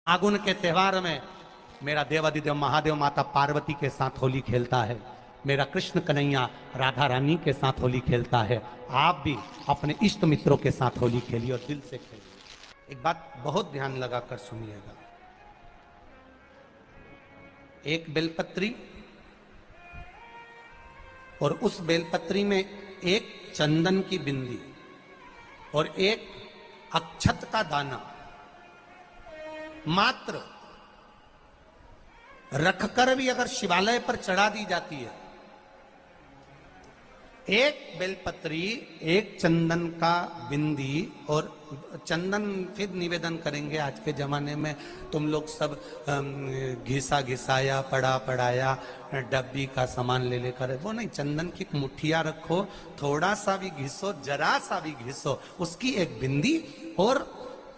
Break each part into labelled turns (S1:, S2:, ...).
S1: फागुन के त्योहार में मेरा देवादिदेव महादेव माता पार्वती के साथ होली खेलता है, मेरा कृष्ण कन्हैया राधा रानी के साथ होली खेलता है। आप भी अपने इष्ट मित्रों के साथ होली खेलिए और दिल से खेलिए। एक बात बहुत ध्यान लगाकर सुनिएगा, एक बेलपत्री और उस बेलपत्री में एक चंदन की बिंदी और एक अक्षत का दाना मात्र रखकर भी अगर शिवालय पर चढ़ा दी जाती है, एक बेलपत्री, एक चंदन का बिंदी और चंदन फिर निवेदन करेंगे। आज के जमाने में तुम लोग सब घिसा घिसाया पड़ा पड़ाया डब्बी का सामान ले लेकर, वो नहीं, चंदन की मुठ्ठियां रखो, थोड़ा सा भी घिसो, जरा सा भी घिसो, उसकी एक बिंदी और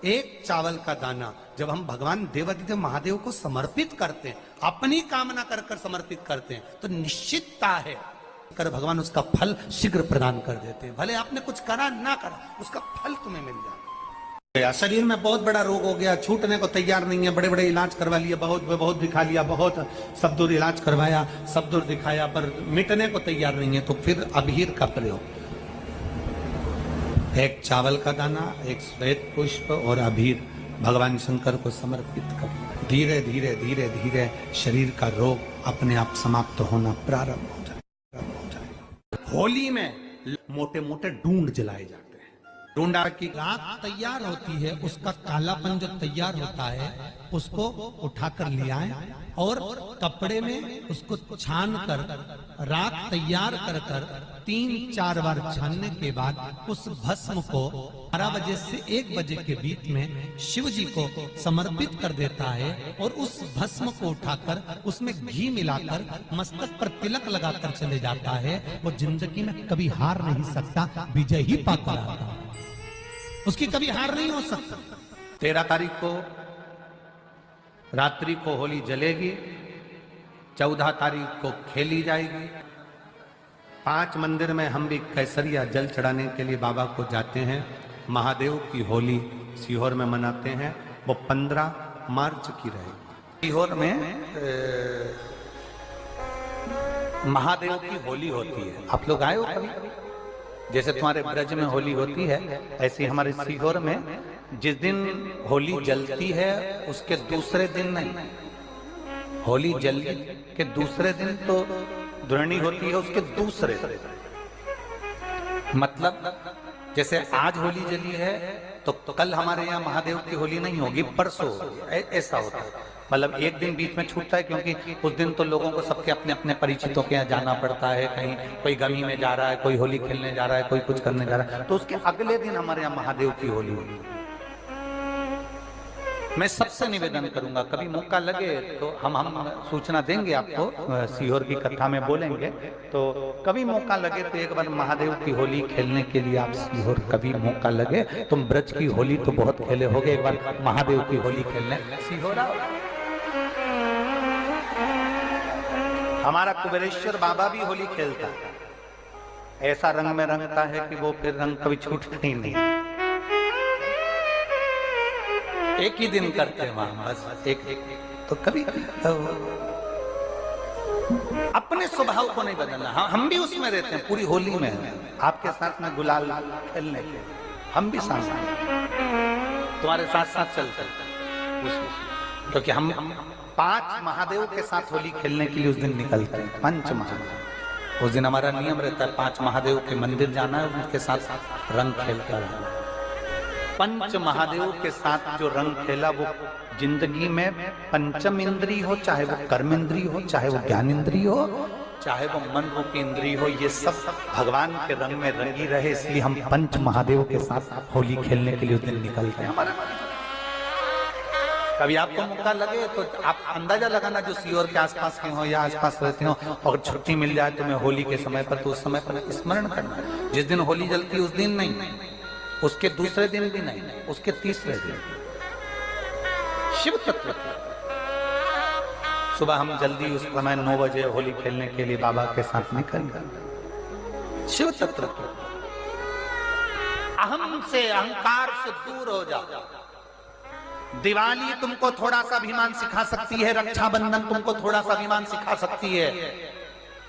S1: एक चावल का दाना जब हम भगवान देवादिदेव महादेव को समर्पित करते हैं, अपनी कामना कर कर समर्पित करते हैं, तो निश्चितता है कर भगवान उसका फल शीघ्र प्रदान कर देते हैं। भले आपने कुछ करा ना करा, उसका फल तुम्हें मिल जाए। शरीर में बहुत बड़ा रोग हो गया, छूटने को तैयार नहीं है, बड़े बड़े इलाज करवा लिए, बहुत दिखा लिया, बहुत सब दूर इलाज करवाया, सब दूर दिखाया, पर मिटने को तैयार नहीं है, तो फिर अबीर का प्रयोग, एक चावल का दाना, एक श्वेत पुष्प और अबीर भगवान शंकर को समर्पित कर, धीरे धीरे धीरे धीरे शरीर का रोग अपने आप समाप्त होना प्रारंभ हो जाए। होली में मोटे मोटे ढूंढ जलाए जाते हैं। ढूंढा की राख तैयार होती है, उसका कालापन जो तैयार होता है उसको उठाकर ले आए और कपड़े में उसको छान कर राख तैयार कर कर 3-4 बार छानने के बाद उस भस्म को 12 बजे से 1 बजे के बीच में शिव जी को समर्पित कर देता है और उस भस्म को उठाकर उसमें घी मिलाकर मस्तक पर तिलक लगाकर चले जाता है। वो जिंदगी में कभी हार नहीं सकता, विजय ही पाकर आता है, उसकी कभी हार नहीं हो सकता। 13 तारीख को रात्रि को होली जलेगी, 14 तारीख को खेली जाएगी। 5 मंदिर में हम भी केसरिया जल चढ़ाने के लिए बाबा को जाते हैं। महादेव की होली सीहोर में मनाते हैं, वो 15 मार्च की रहेगी। सीहोर में महादेव की होली होती है। आप लोग आए हो कभी? जैसे तुम्हारे ब्रज में होली होती है, ऐसे हमारे सीहोर में जिस दिन होली जलती है उसके दूसरे दिन नहीं, होली जल के दूसरे दिन तो दुरणी होती है, उसके दूसरे दिन, मतलब जैसे आज होली जली है तो कल हमारे यहाँ महादेव की होली नहीं होगी, परसों ऐसा होता है। मतलब एक दिन बीच में छूटता है, क्योंकि उस दिन तो लोगों को सबके अपने अपने परिचितों के यहाँ जाना पड़ता है, कहीं कोई गमी में जा रहा है, कोई होली खेलने जा रहा है, कोई कुछ करने जा रहा है, तो उसके अगले दिन हमारे यहाँ महादेव की होली होगी। मैं सबसे निवेदन करूंगा, कभी मौका लगे तो हम सूचना देंगे आपको, सीहोर की कथा में बोलेंगे, तो कभी मौका लगे तो एक बार महादेव की होली खेलने के लिए आप सीहोर, कभी मौका लगे, तुम ब्रज की होली तो बहुत खेले होगे, एक बार महादेव की होली खेलने सीहोर आओ। हमारा कुबेरेश्वर बाबा भी होली खेलता है, ऐसा रंग में रंगता है कि वो फिर रंग कभी छूटता ही नहीं। एक ही दिन करते हैं वहां, बस एक तो कभी अपने स्वभाव को नहीं बदलना। हम भी उसमें रहते हैं, पूरी होली में आपके साथ में गुलाल खेलने के, हम भी साथ तुम्हारे साथ साथ चलते हैं, क्योंकि हम 5 महादेव के साथ होली खेलने के लिए उस दिन निकलते हैं। 5 महादेव, उस दिन हमारा नियम रहता है 5 महादेव के मंदिर जाना है, उनके साथ रंग खेलकर आना। 5 महादेव के साथ जो रंग खेला वो जिंदगी में पंचम इंद्री हो, चाहे वो कर्म इंद्री हो, चाहे वो ज्ञान इंद्री हो, चाहे वो मन रूपी इंद्री हो, ये सब भगवान के रंग में रंगी रहे, इसलिए हम 5 महादेव के साथ होली खेलने के लिए उस दिन निकलते हैं। कभी आपको मौका लगे तो आप अंदाजा लगाना, जो सीहोर के आसपास के हो या आसपास रहते हो, और छुट्टी मिल जाए तुम्हें होली के समय पर, तो उस समय पर स्मरण करना, जिस दिन होली जलती उस दिन नहीं, उसके दूसरे दिन भी नहीं, उसके तीसरे दिन शिव तत्व। सुबह हम जल्दी उस समय 9 बजे होली खेलने के लिए बाबा के साथ निकल गए। शिव तत्व, अहम से, अहंकार से दूर हो जाओ, दिवाली तुमको थोड़ा सा अभिमान सिखा सकती है, रक्षाबंधन तुमको थोड़ा सा अभिमान सिखा सकती है,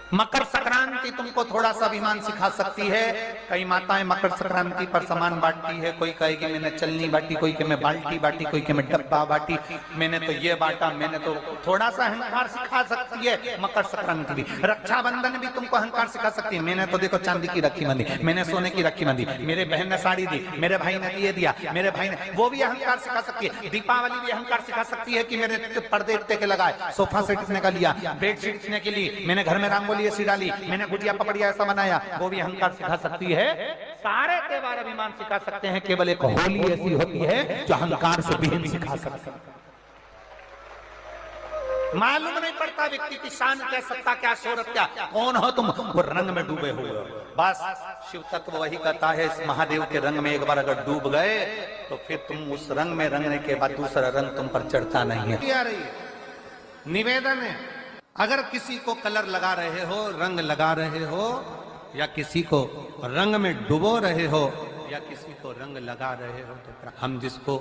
S1: मकर संक्रांति तुमको थोड़ा सा अभिमान सिखा सकती है। कई माताएं मकर संक्रांति पर सामान बांटती है, कोई कहेगी मैंने चलनी बांटी, कोई के मैं बाल्टी बांटी, कोई के मैं डब्बा बांटी, मैंने तो ये बांटा, मैंने तो थोड़ा सा अहंकार सिखा सकती है मकर संक्रांति भी। रक्षाबंधन भी तुमको अहंकार सिखा सकती है, मैंने तो देखो चांदी की राखी बांधी, मैंने सोने की राखी बांधी, मेरे बहन ने साड़ी दी, मेरे भाई ने ये दिया, मेरे भाई ने, वो भी अहंकार सिखा सकती है। दीपावली भी अहंकार सिखा सकती है कि मेरे पर्दे इतने के लगाए, सोफा सेट इतने का लिया, बेडशीट इतने के लिए, मैंने घर में रंगोली ऐसी डाली, मैंने गुजिया पपड़िया ऐसा बनाया, वो भी अहंकार सिखा सकती है। सारे त्योहार अभिमान सिखा सकते हैं, केवल एक होली ऐसी होती है जो अहंकार से विहीन सिखा सकती है। मालूम नहीं पड़ता व्यक्ति की शान क्या, सत्ता क्या, शोहरत क्या, कौन हो तुम, वो रंग में डूबे हुए हो। बस शिव तत्व वही कहता है, इस महादेव के रंग में एक बार अगर डूब गए तो फिर तुम उस रंग में रंगने के बाद दूसरा रंग तुम पर चढ़ता नहीं है। आ रही है निवेदन है, अगर किसी को कलर लगा रहे हो, रंग लगा रहे हो, या किसी को रंग में डुबो रहे हो, या किसी को रंग लगा रहे हो, तो हम जिसको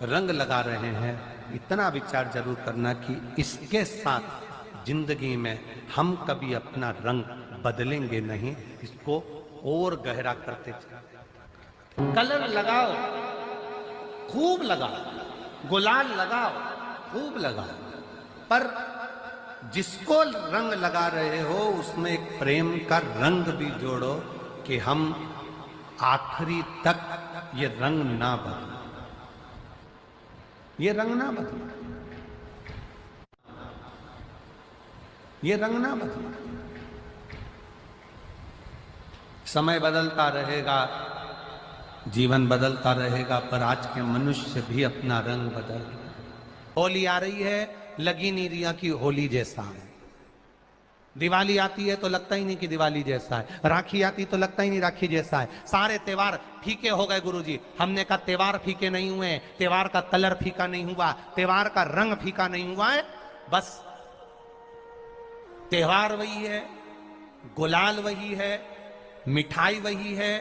S1: रंग लगा रहे हैं इतना विचार जरूर करना कि इसके साथ जिंदगी में हम कभी अपना रंग बदलेंगे नहीं, इसको और गहरा करते चलें। कलर लगाओ, खूब लगाओ, गुलाल लगाओ, खूब लगाओ, पर जिसको रंग लगा रहे हो उसमें एक प्रेम का रंग भी जोड़ो कि हम आखिरी तक ये रंग ना बदले, ये रंग ना बदले, ये रंग ना बदले। समय बदलता रहेगा, जीवन बदलता रहेगा, पर आज के मनुष्य भी अपना रंग बदल। होली आ रही है, लगी नहीं रिया की होली जैसा है। दिवाली आती है तो लगता ही नहीं कि दिवाली जैसा है, राखी आती तो लगता ही नहीं राखी जैसा है। सारे त्योहार फीके हो गए गुरुजी। हमने कहा त्योहार फीके नहीं हुए, त्योहार का कलर फीका नहीं हुआ, त्योहार का रंग फीका नहीं हुआ है, बस त्योहार वही है, गुलाल वही है, मिठाई वही है,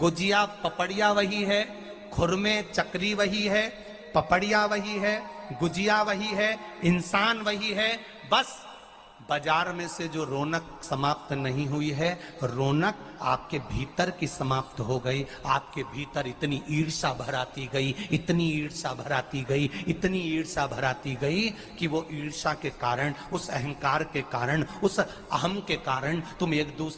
S1: गुजिया पपड़िया वही है, खुरमे चकरी वही है, पपड़िया वही है, गुजिया वही है, इंसान वही है। बस बाजार में से जो रौनक समाप्त नहीं हुई है, रौनक आपके भीतर की समाप्त हो गई। आपके भीतर इतनी ईर्ष्या भराती गई, इतनी ईर्ष्या भराती गई, इतनी ईर्ष्या भराती गई कि वो ईर्ष्या के कारण, उस अहंकार के कारण, उस अहम के कारण तुम एक दूसरे